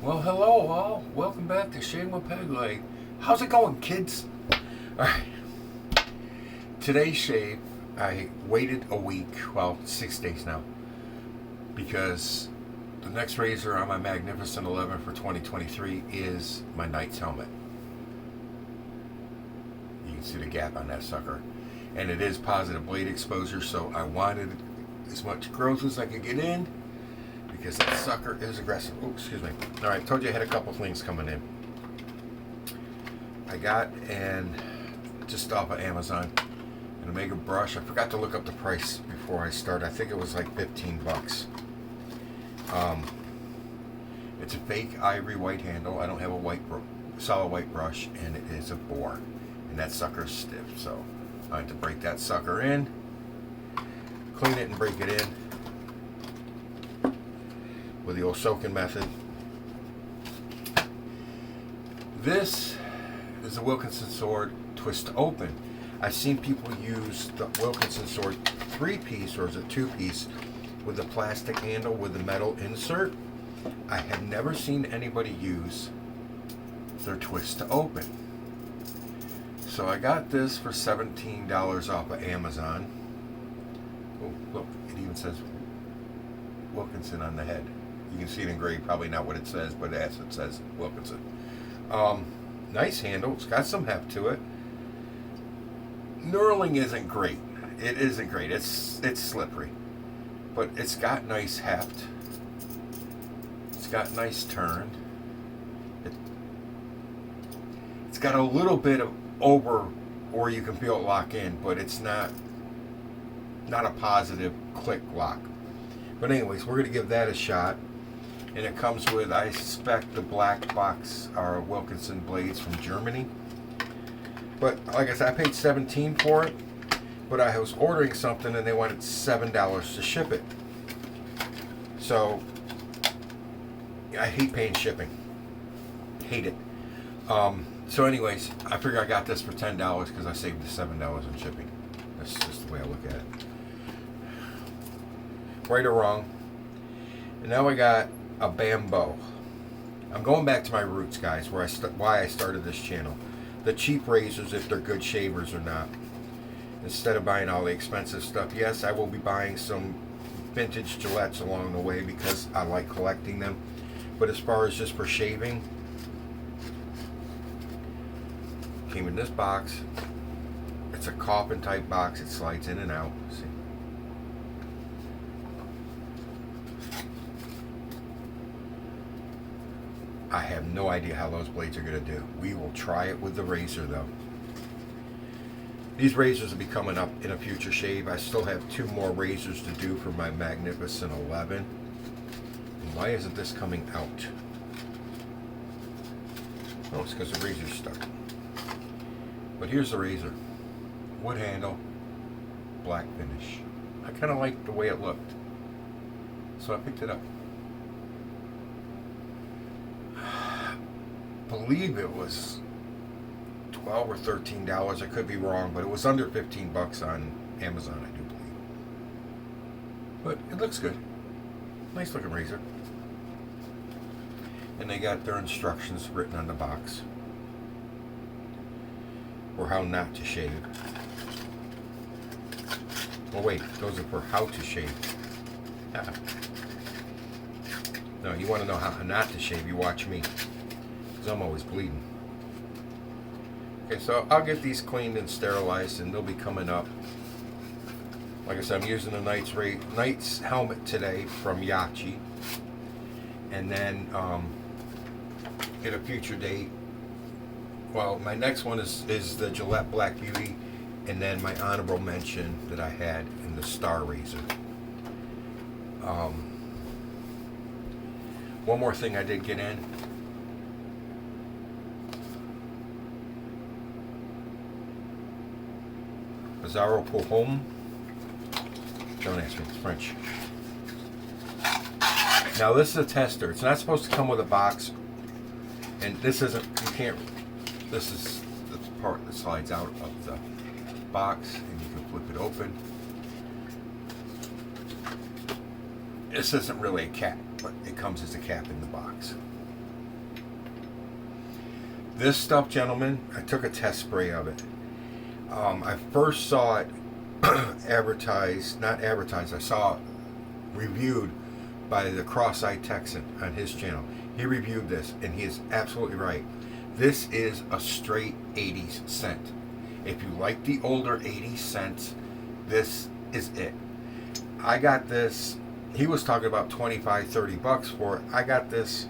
Well, hello all. Welcome back to Shave with Peg Leg. How's it going, kids? Alright. Today's shave, I waited a week, well, 6 days now, because the next razor on my Magnificent 11 for 2023 is my Knights Helmet. You can see the gap on that sucker. And it is positive blade exposure, so I wanted as much growth as I could get in, because that sucker is aggressive. Oh, excuse me. Alright, told you I had a couple things coming in. I got just off of Amazon an Omega brush. I forgot to look up the price before I started. I think it was like 15 bucks. It's a fake ivory white handle. I don't have a solid white brush, and it is a bore. And that sucker's stiff, so I had to break that sucker in, clean it and break it in with the old soaking method. This is a Wilkinson sword twist to open. I've seen people use the Wilkinson sword 3-piece, or is it 2-piece, with the plastic handle with the metal insert. I have never seen anybody use their twist to open. So I got this for $17 off of Amazon. Oh, look, it even says Wilkinson on the head. You can see it in gray, probably not what it says, but as it says Wilkinson. Nice handle. It's got some heft to it. Knurling isn't great. It isn't great. It's slippery, but it's got nice heft. It's got nice turn. It's got a little bit of over, or you can feel it lock in, but it's not a positive click lock. But anyways, we're going to give that a shot. And it comes with, I suspect, the black box are Wilkinson blades from Germany. But like I said, I paid $17 for it, but I was ordering something and they wanted $7 to ship it. So I hate paying shipping. Hate it. So anyways, I figure I got this for $10 because I saved the $7 on shipping. That's just the way I look at it. Right or wrong. And now I got a bamboo. I'm going back to my roots, guys, why I started this channel. The cheap razors, if they're good shavers or not. Instead of buying all the expensive stuff. Yes, I will be buying some vintage Gillettes along the way because I like collecting them. But as far as just for shaving, came in this box. It's a coffin type box. It slides in and out. See? I have no idea how those blades are going to do. We will try it with the razor though. These razors will be coming up in a future shave. I still have 2 more razors to do for my Magnificent 11. And why isn't this coming out? Oh, it's because the razor's stuck. But here's the razor. Wood handle, black finish. I kind of liked the way it looked, so I picked it up. I believe it was $12 or $13. I could be wrong, but it was under 15 bucks on Amazon, I do believe. But it looks good. Nice looking razor. And they got their instructions written on the box, or how not to shave. Oh wait, those are for how to shave. No, you want to know how not to shave, you watch me. I'm always bleeding. Okay, so I'll get these cleaned and sterilized, and they'll be coming up. Like I said, I'm using the Knights Helmet today from Yaqi, and then at a future date, well, my next one is the Gillette Black Beauty, and then my honorable mention that I had in the Star Razor. One more thing I did get in. Bizarro pour home. Don't ask me, it's French. Now this is a tester. It's not supposed to come with a box, and this isn't. You can't. This is the part that slides out of the box, and you can flip it open. This isn't really a cap, but it comes as a cap in the box. This stuff, gentlemen, I took a test spray of it. I first saw it advertised, not advertised, I saw it reviewed by the Cross-Eyed Texan on his channel. He reviewed this, and he is absolutely right. This is a straight 80s scent. If you like the older 80s scents, this is it. I got this, he was talking about 25, 30 bucks for it. I got this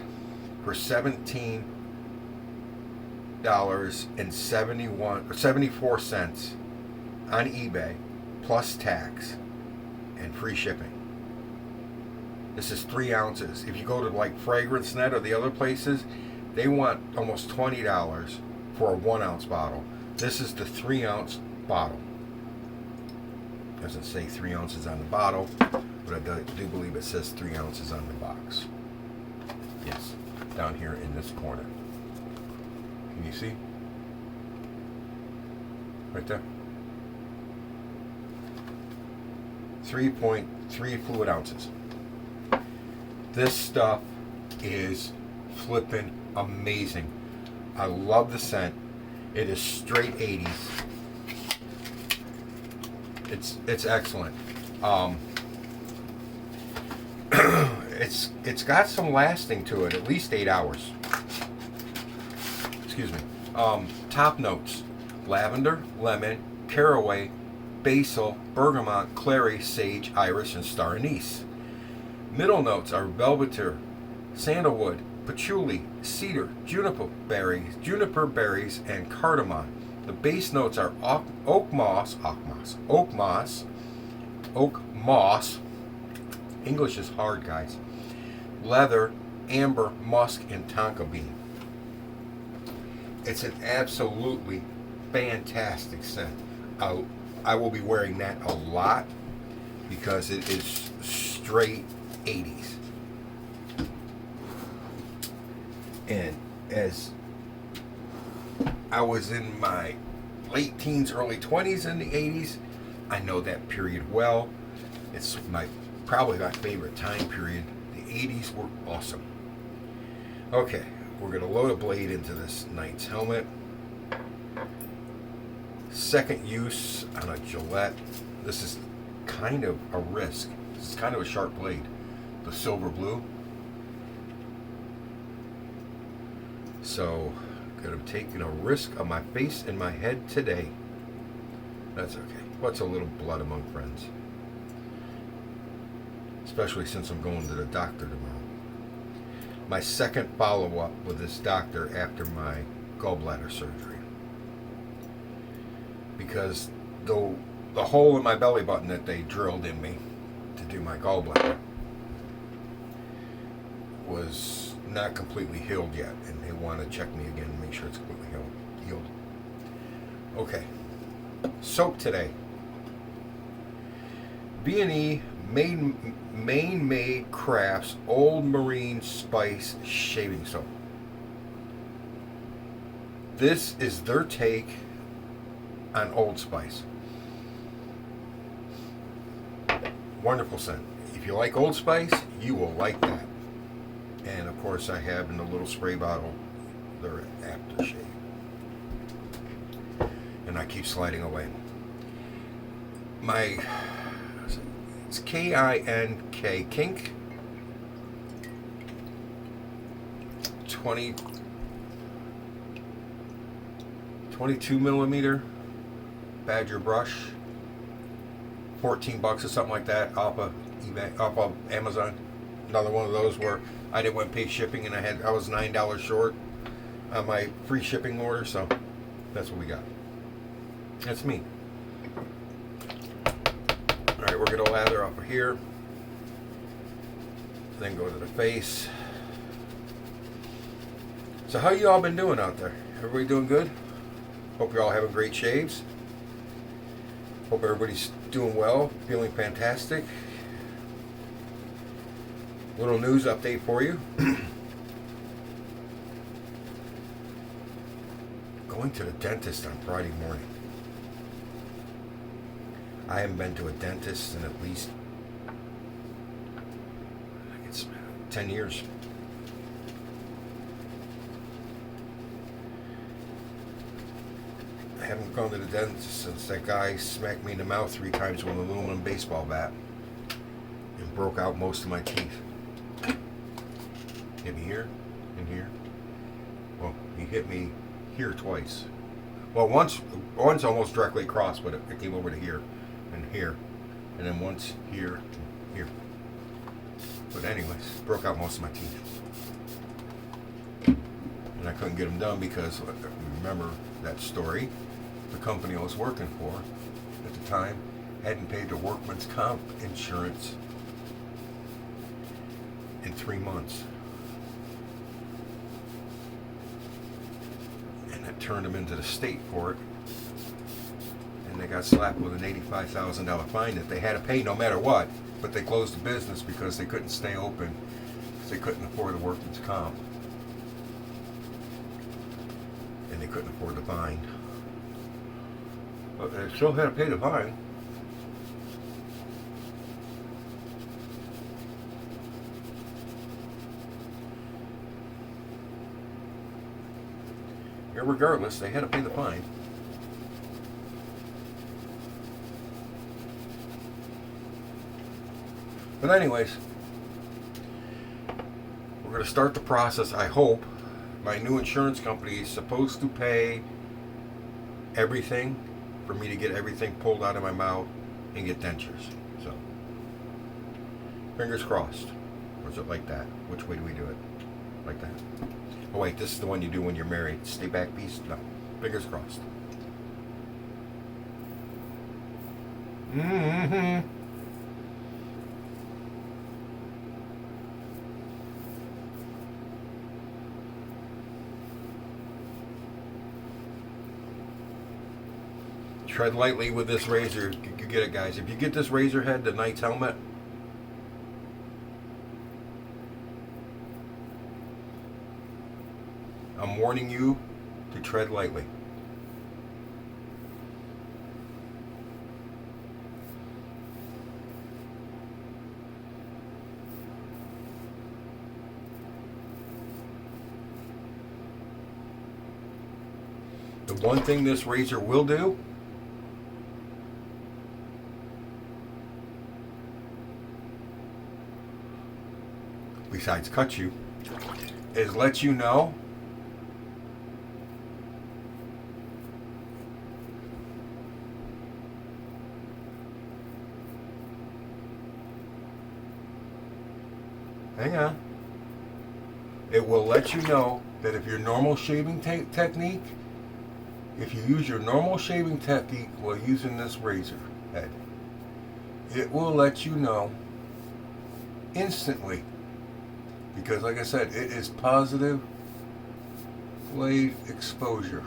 for $17.74 on eBay, plus tax and free shipping. This is 3 ounces. If you go to like Fragrance Net or the other places, they want almost $20 for a 1 ounce bottle. This is the 3 ounce bottle. Doesn't say 3 ounces on the bottle, but I do believe it says 3 ounces on the box. Yes, down here in this corner. Can you see? Right there. 3.3 fluid ounces. This stuff is flippin' amazing. I love the scent. It is straight 80s. It's excellent. It's got some lasting to it, at least 8 hours. Excuse me. Top notes: lavender, lemon, caraway, basil, bergamot, clary, sage, iris, and star anise. Middle notes are velveter, sandalwood, patchouli, cedar, juniper berries, and cardamom. The base notes are oak moss. English is hard, guys. Leather, amber, musk, and tonka bean. It's an absolutely fantastic scent. I will be wearing that a lot because it is straight 80s. And as I was in my late teens, early 20s in the 80s, I know that period well. It's probably my favorite time period. The 80s were awesome. Okay, we're going to load a blade into this Knights helmet. Second use on a Gillette. This is kind of a risk. This is kind of a sharp blade. The Silver Blue. So, I'm taking a risk on my face and my head today. That's okay. What's a little blood among friends? Especially since I'm going to the doctor tomorrow. My second follow-up with this doctor after my gallbladder surgery. Because the hole in my belly button that they drilled in me to do my gallbladder was not completely healed yet, and they want to check me again and make sure it's completely healed. Okay, soap today. V&E Maine made Crafts Old Marine Spice Shaving Soap. This is their take on Old Spice. Wonderful scent. If you like Old Spice, you will like that. And of course I have in the little spray bottle their aftershave. And I keep sliding away. It's KINK, Kink. 22 millimeter Badger brush. 14 bucks or something like that off of eBay, off of Amazon. Another one of those where I didn't want to pay shipping and I was $9 short on my free shipping order, so that's what we got. That's me. Alright, we're going to lather up here. Then go to the face. So how you all been doing out there? Everybody doing good? Hope you're all having great shaves. Hope everybody's doing well, feeling fantastic. Little news update for you. Going to the dentist on Friday morning. I haven't been to a dentist in at least, I think it's 10 years. haven't gone to the dentist since that guy smacked me in the mouth 3 times with an aluminum baseball bat and broke out most of my teeth. Hit me here and here. Well, he hit me here twice. Well, once almost directly across, but it came over to here and here, and then once here and here. But anyways, broke out most of my teeth, and I couldn't get them done because, remember that story, the company I was working for at the time hadn't paid the workman's comp insurance in 3 months. And that turned them into the state court, and they got slapped with an $85,000 fine that they had to pay no matter what, but they closed the business because they couldn't stay open because they couldn't afford the workman's comp, and they couldn't afford the fine. But they still had to pay the fine. Regardless, they had to pay the fine. But anyways, we're going to start the process. I hope my new insurance company is supposed to pay everything for me to get everything pulled out of my mouth and get dentures. So, fingers crossed. Or is it like that? Which way do we do it? Like that? Oh wait, this is the one you do when you're married. Stay back piece? No. Fingers crossed. Mm-hmm. Tread lightly with this razor. You get it, guys. If you get this razor head, the Knights Helmet, I'm warning you to tread lightly. The one thing this razor will do besides cut you is let you know hang on. It will let you know that if your normal shaving technique, if you use your normal shaving technique while using this razor head, it will let you know instantly. Because like I said, it is positive blade exposure.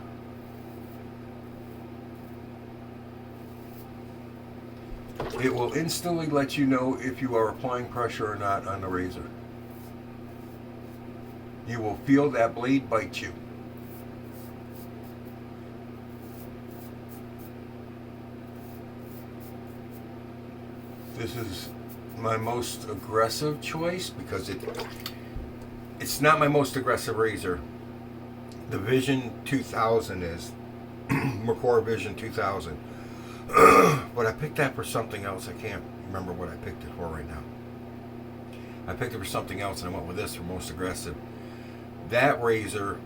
It will instantly let you know if you are applying pressure or not on the razor. You will feel that blade bite you. This is my most aggressive choice because it's not my most aggressive razor. The Vision 2000 is Mercor Vision 2000. But I picked that for something else. I can't remember what I picked it for right now. I picked it for something else and I went with this for most aggressive. That razor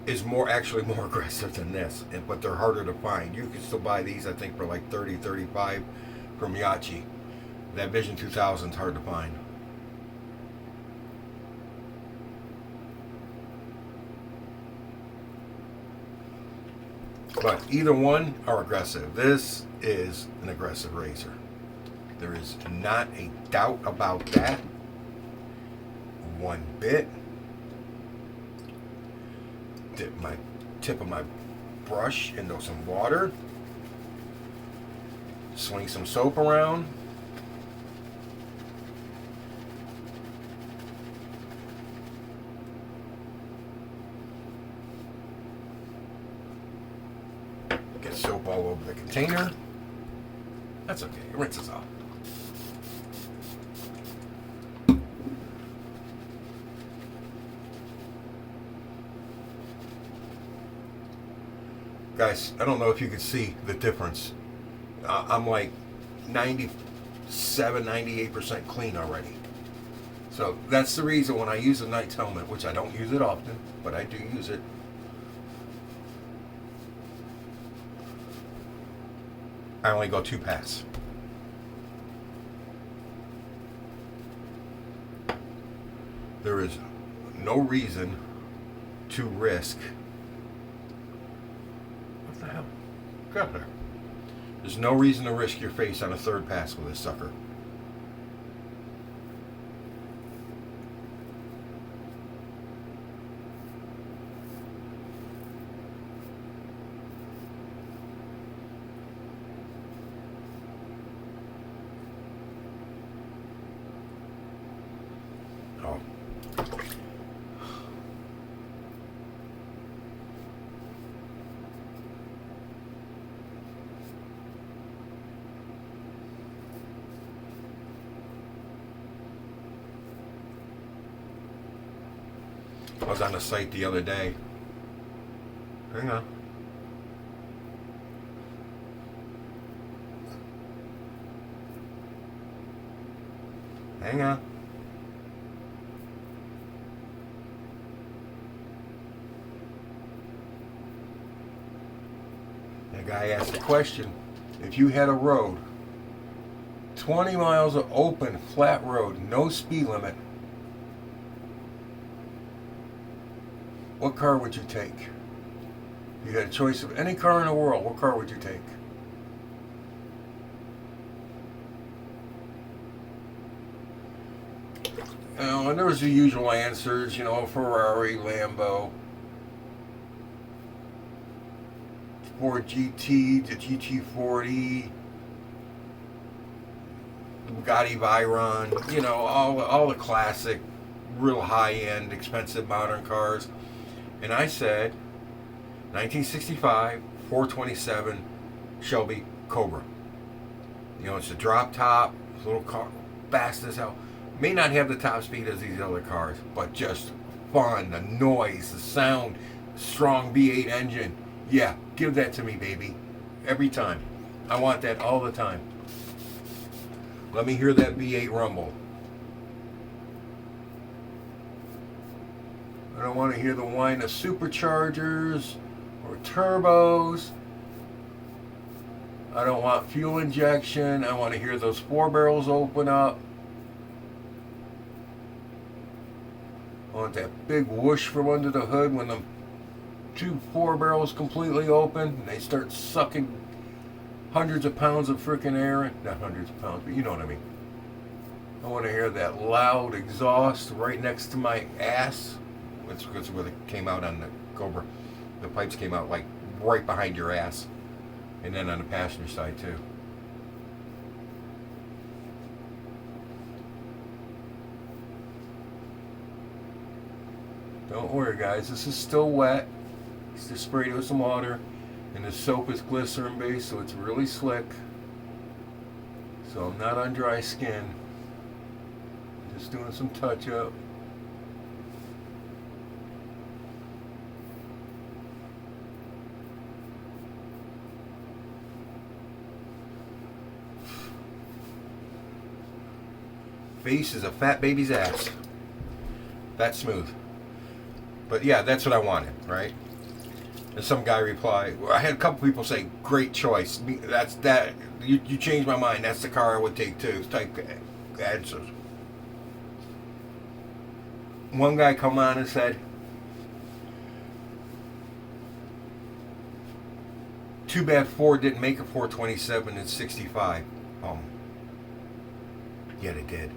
is actually more aggressive than this, but they're harder to find. You can still buy these, I think, for like $30, $35 from Yaqi. That Vision 2000 is hard to find. But either one are aggressive. This is an aggressive razor. There is not a doubt about that one bit. Dip my tip of my brush into some water. Swing some soap around. Get soap all over the container. That's okay. It rinses off. Guys, I don't know if you can see the difference. I'm like 97, 98% clean already. So that's the reason when I use a Knights helmet, which I don't use it often, but I do use it. I only go 2 passes. There is no reason to risk. What the hell? Got there. There's no reason to risk your face on a 3rd pass with this sucker. Oh. I was on the site the other day. Hang on. Hang on. The guy asked a question. If you had a road, 20 miles of open, flat road, no speed limit, what car would you take? You had a choice of any car in the world, what car would you take? And there was the usual answers, Ferrari, Lambo, Ford GT, the GT40, Bugatti Veyron, all the classic, real high-end, expensive modern cars. And I said, 1965, 427 Shelby Cobra. It's a drop top, little car, fast as hell. May not have the top speed as these other cars, but just fun, the noise, the sound, strong V8 engine. Yeah, give that to me, baby. Every time. I want that all the time. Let me hear that V8 rumble. I don't want to hear the whine of superchargers or turbos. I don't want fuel injection. I want to hear those 4 barrels open up. I want that big whoosh from under the hood when the 4 barrels completely open and they start sucking hundreds of pounds of freaking air. Not hundreds of pounds, but you know what I mean. I want to hear that loud exhaust right next to my ass. That's where it came out on the Cobra. The pipes came out like right behind your ass. And then on the passenger side too. Don't worry guys, this is still wet. It's just sprayed with some water. And the soap is glycerin based, so it's really slick. So I'm not on dry skin. I'm just doing some touch up. Face is a fat baby's ass. That smooth. But yeah, that's what I wanted, right? And some guy replied, well, I had a couple people say, great choice. You changed my mind. That's the car I would take too. Type answers. One guy come on and said, too bad Ford didn't make a 427 in 65. Yeah, they did.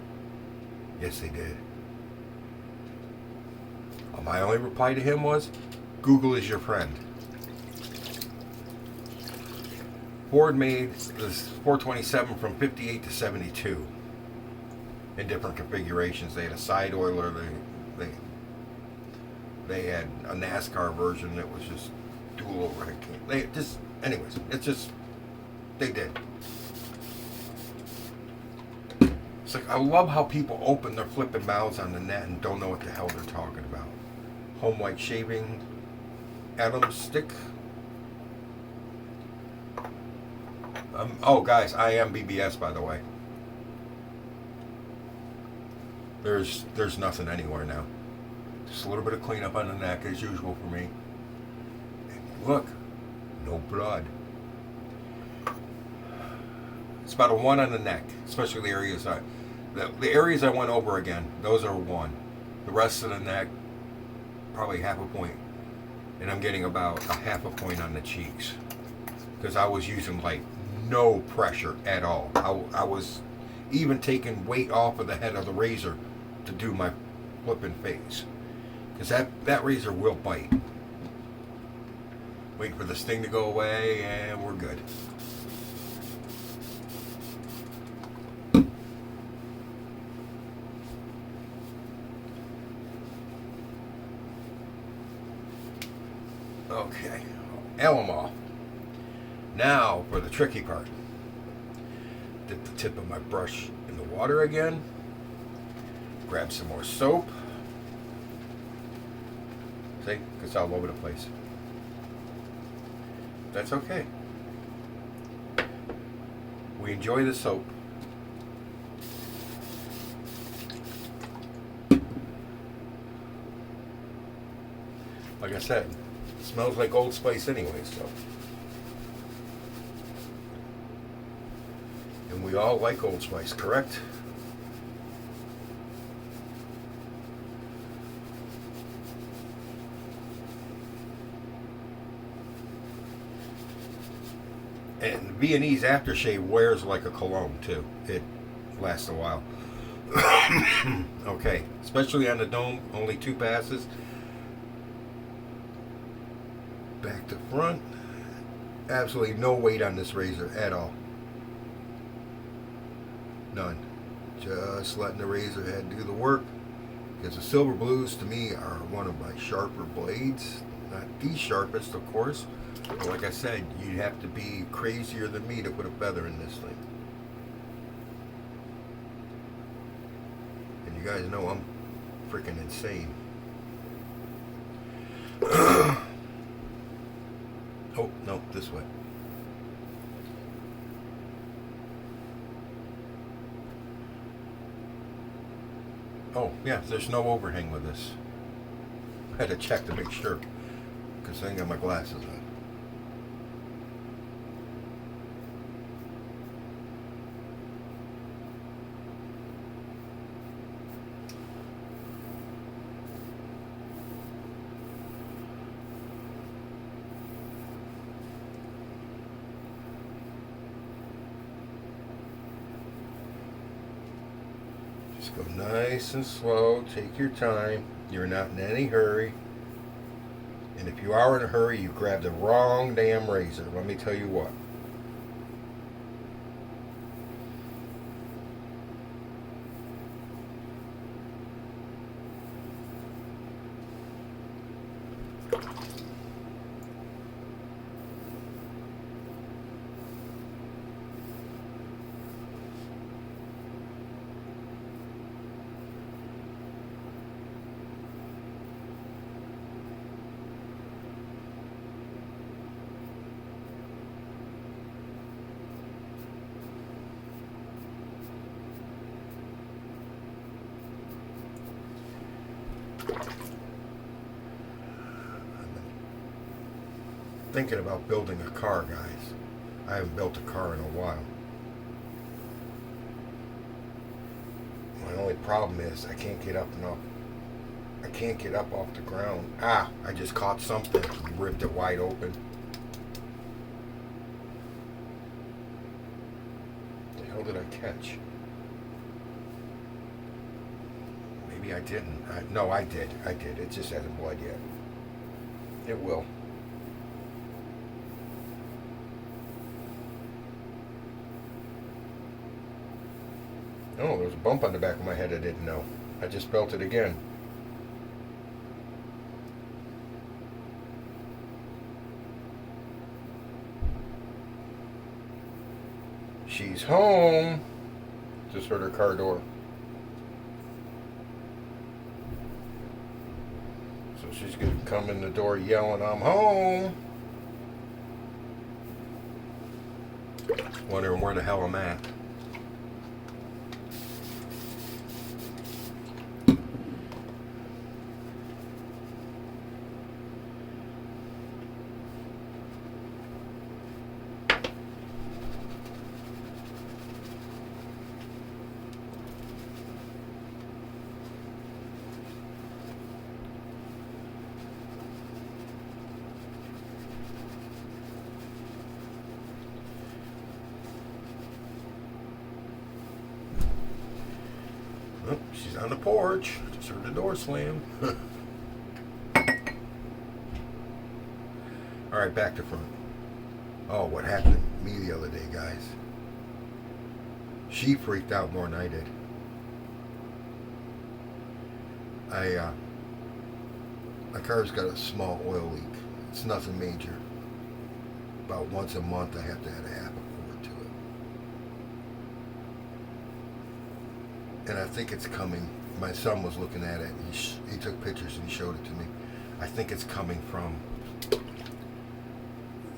Yes, they did. My only reply to him was, Google is your friend. Ford made this 427 from 58 to 72 in different configurations. They had a side oiler. They had a NASCAR version that was just dual overhead. They did. It's like, I love how people open their flipping mouths on the net and don't know what the hell they're talking about. HomeLike shaving alum stick. Oh, guys, I am BBS, by the way. There's nothing anywhere now. Just a little bit of cleanup on the neck as usual for me. And look, no blood. It's about a 1 on the neck, especially the areas the areas I went over again. Those are 1. The rest of the neck, probably half a point, and I'm getting about a half a point on the cheeks because I was using like no pressure at all. I was even taking weight off of the head of the razor to do my flipping face because that razor will bite. Waiting for the sting to go away and we're good. Okay, alum off. Now for the tricky part. Dip the tip of my brush in the water again. Grab some more soap. See, it's all over the place. That's okay. We enjoy the soap. Like I said, it smells like Old Spice anyway, so. And we all like Old Spice, correct? And V&E's aftershave wears like a cologne too. It lasts a while. Okay, especially on the dome, only 2 passes. Back to front. Absolutely no weight on this razor at all. None. Just letting the razor head do the work. Because the Silver Blues to me are one of my sharper blades. Not the sharpest, of course. But like I said, you'd have to be crazier than me to put a feather in this thing. And you guys know I'm freaking insane. Oh, no, this way. Oh, yeah, there's no overhang with this. I had to check to make sure, because I ain't got my glasses on. Just go nice and slow. Take your time. You're not in any hurry. And if you are in a hurry, you grabbed the wrong damn razor. Let me tell you what. Thinking about building a car, guys. I haven't built a car in a while. My only problem is I can't get up enough. I can't get up off the ground. Ah, I just caught something. Ripped it wide open. What the hell did I catch? Maybe I didn't. No, I did. I did. It just hasn't bled yet. It will. Oh, there was a bump on the back of my head I didn't know. I just felt it again. She's home. Just heard her car door. So she's going to come in the door yelling, "I'm home." Wondering where the hell I'm at. Oh, she's on the porch. Just heard the door slam. Alright, back to front. Oh, what happened to me the other day, guys. She freaked out more than I did. My car's got a small oil leak. It's nothing major. About once a month I have to add a half a quart to it. And I think it's coming. My son was looking at it. He took pictures and he showed it to me. I think it's coming from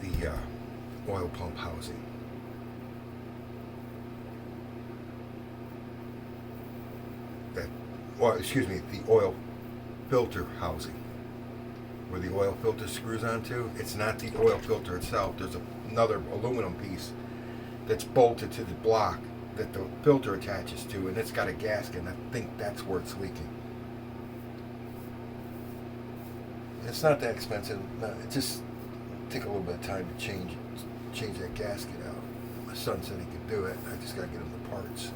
the oil pump housing. Excuse me, the oil filter housing, where the oil filter screws onto. It's not the oil filter itself. There's another aluminum piece that's bolted to the block that the filter attaches to, and it's got a gasket, and I think that's where it's leaking. It's not that expensive. No, it just take a little bit of time to change that gasket out. My son said he could do it. I just gotta get him the parts.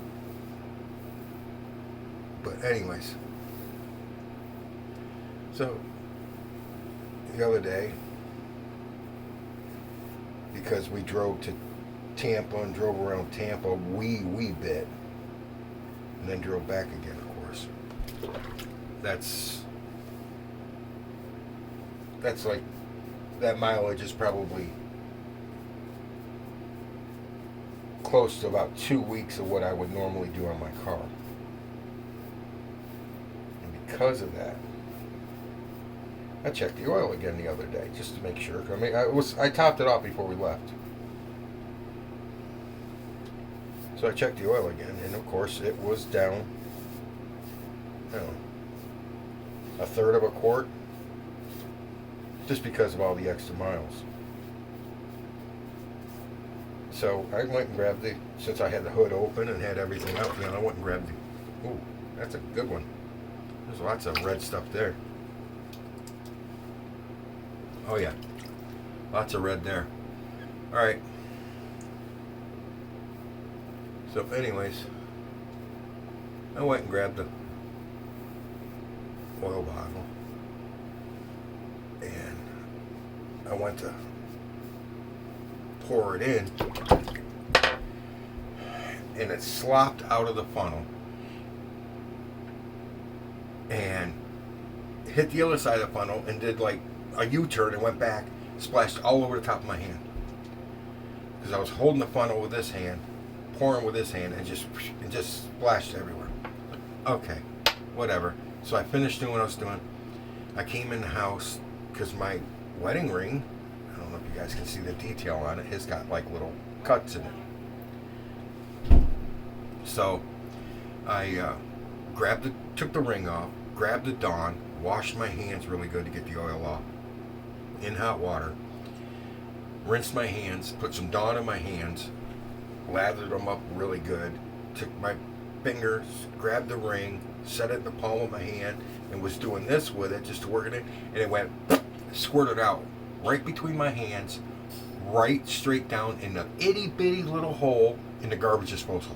But anyways, so the other day, because we drove to Tampa and drove around Tampa a wee bit, and then drove back again, of course. That's like, that mileage is probably close to about 2 weeks of what I would normally do on my car. And because of that, I checked the oil again the other day just to make sure. I mean, I topped it off before we left. So I checked the oil again, and of course it was down, I don't know, a third of a quart, just because of all the extra miles. So I went and grabbed since I had the hood open and had everything out, I went and grabbed ooh, that's a good one. There's lots of red stuff there. Oh yeah, lots of red there. Alright. So anyways, I went and grabbed the oil bottle, and I went to pour it in, and it slopped out of the funnel and hit the other side of the funnel and did like a U-turn and went back, splashed all over the top of my hand, because I was holding the funnel with this hand, pouring with this hand, and just splashed everywhere. Okay, whatever. So I finished doing what I was doing. I came in the house because my wedding ring, I don't know if you guys can see the detail on it, it's got like little cuts in it. So I took the ring off, grabbed the Dawn, washed my hands really good to get the oil off in hot water, rinsed my hands, put some Dawn in my hands, lathered them up really good, took my fingers, grabbed the ring, set it in the palm of my hand, and was doing this with it just to work it in, and it went, squirted out right between my hands, right straight down in the itty bitty little hole in the garbage disposal.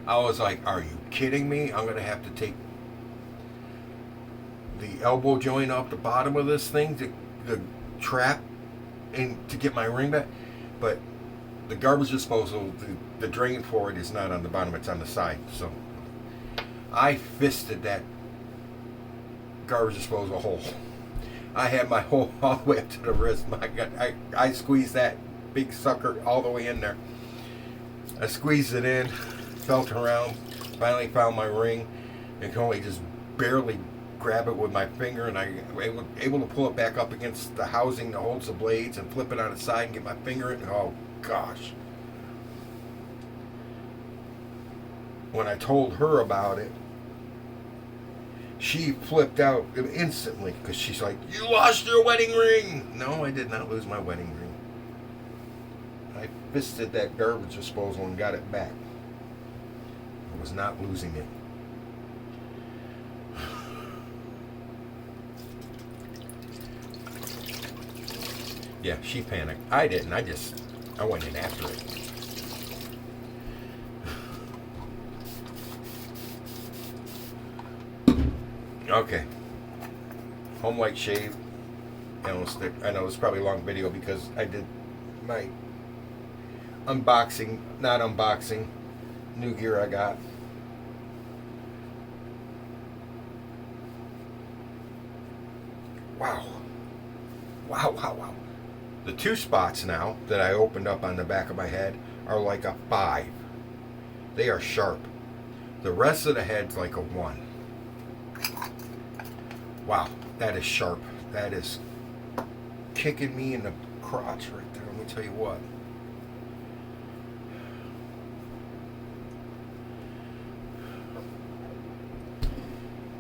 I was like, are you kidding me? I'm gonna have to take the elbow joint off the bottom of this thing, the trap, and to get my ring back. But the garbage disposal, the drain for it is not on the bottom, it's on the side. So I fisted that garbage disposal hole. I had my hole all the way up to the wrist. My God, I squeezed that big sucker all the way in there. I squeezed it in, felt around, finally found my ring, and could only just barely grab it with my finger, and I was able to pull it back up against the housing that holds the blades and flip it on its side and get my finger in. Oh gosh. When I told her about it, she flipped out instantly because she's like, "You lost your wedding ring!" No, I did not lose my wedding ring. I fisted that garbage disposal and got it back. I was not losing it. Yeah, she panicked. I didn't. I went in after it. Okay. HomeLike Shave. I know it's probably a long video because I did my unboxing, not unboxing, new gear I got. Wow. Wow, wow, wow. The 2 spots now that I opened up on the back of my head are like a 5. They are sharp. The rest of the head's like a 1. Wow, that is sharp. That is kicking me in the crotch right there. Let me tell you what.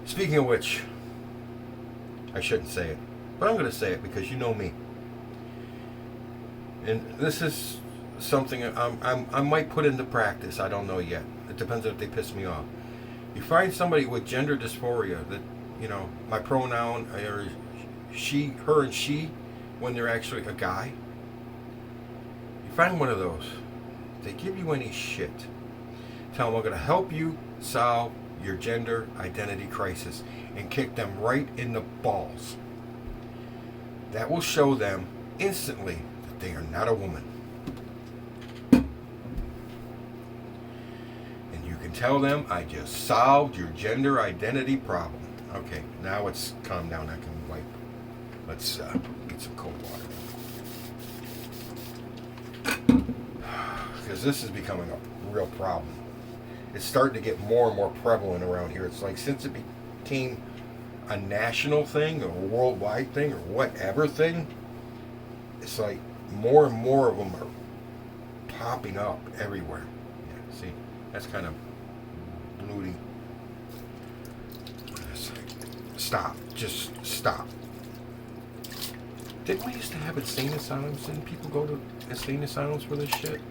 Speaking of which, I shouldn't say it, but I'm going to say it because you know me. And this is something I might put into practice. I don't know yet. It depends if they piss me off. You find somebody with gender dysphoria that, you know, my pronoun or she, her and she, when they're actually a guy. You find one of those. They give you any shit. Tell them I'm going to help you solve your gender identity crisis and kick them right in the balls. That will show them instantly that they are not a woman. And you can tell them I just solved your gender identity problem. Okay, now it's calm down. I can wipe. Let's get some cold water. Because this is becoming a real problem. It's starting to get more and more prevalent around here. It's like since it became a national thing or a worldwide thing or whatever thing, it's like more and more of them are popping up everywhere. Yeah, see, that's kind of bloody. Stop. Just stop. Didn't we used to have insane asylums? Didn't people go to insane asylums for this shit?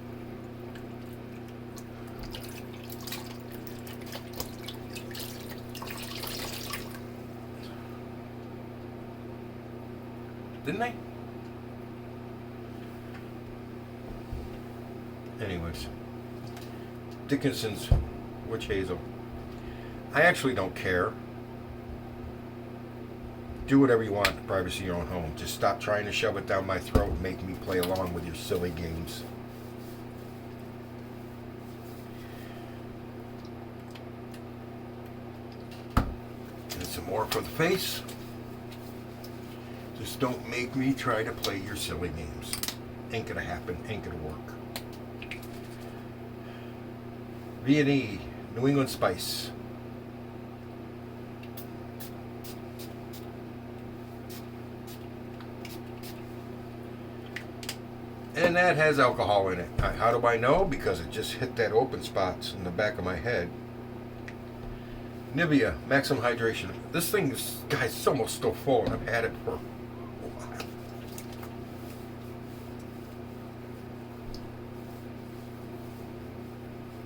Didn't they? Anyways. Dickinson's Witch Hazel. I actually don't care. Do whatever you want in the privacy of your own home. Just stop trying to shove it down my throat and make me play along with your silly games. And some more for the face. Just don't make me try to play your silly games. Ain't gonna happen, ain't gonna work. V&E, New England Spice. And that has alcohol in it. How do I know? Because it just hit that open spots in the back of my head. Nivea Maximum Hydration. This thing, guys, it's almost still full, and I've had it for a while.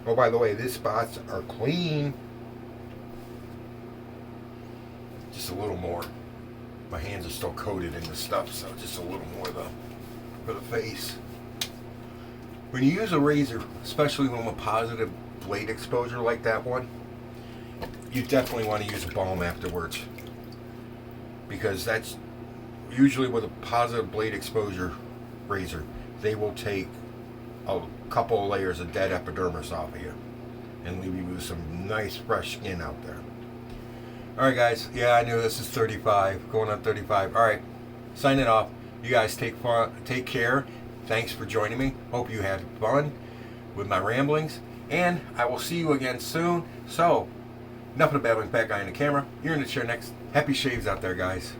Oh, by the way, these spots are clean. Just a little more. My hands are still coated in the stuff, so just a little more though for the face. When you use a razor, especially one with positive blade exposure like that one, you definitely want to use a balm afterwards, because that's usually with a positive blade exposure razor, they will take a couple of layers of dead epidermis off of you and leave you with some nice fresh skin out there. Alright guys, yeah, I knew this is 35, going on 35. Alright, signing off. You guys take care. Thanks for joining me. Hope you had fun with my ramblings, and I will see you again soon. So, enough of the babbling fat guy in the camera. You're in the chair next. Happy shaves out there, guys.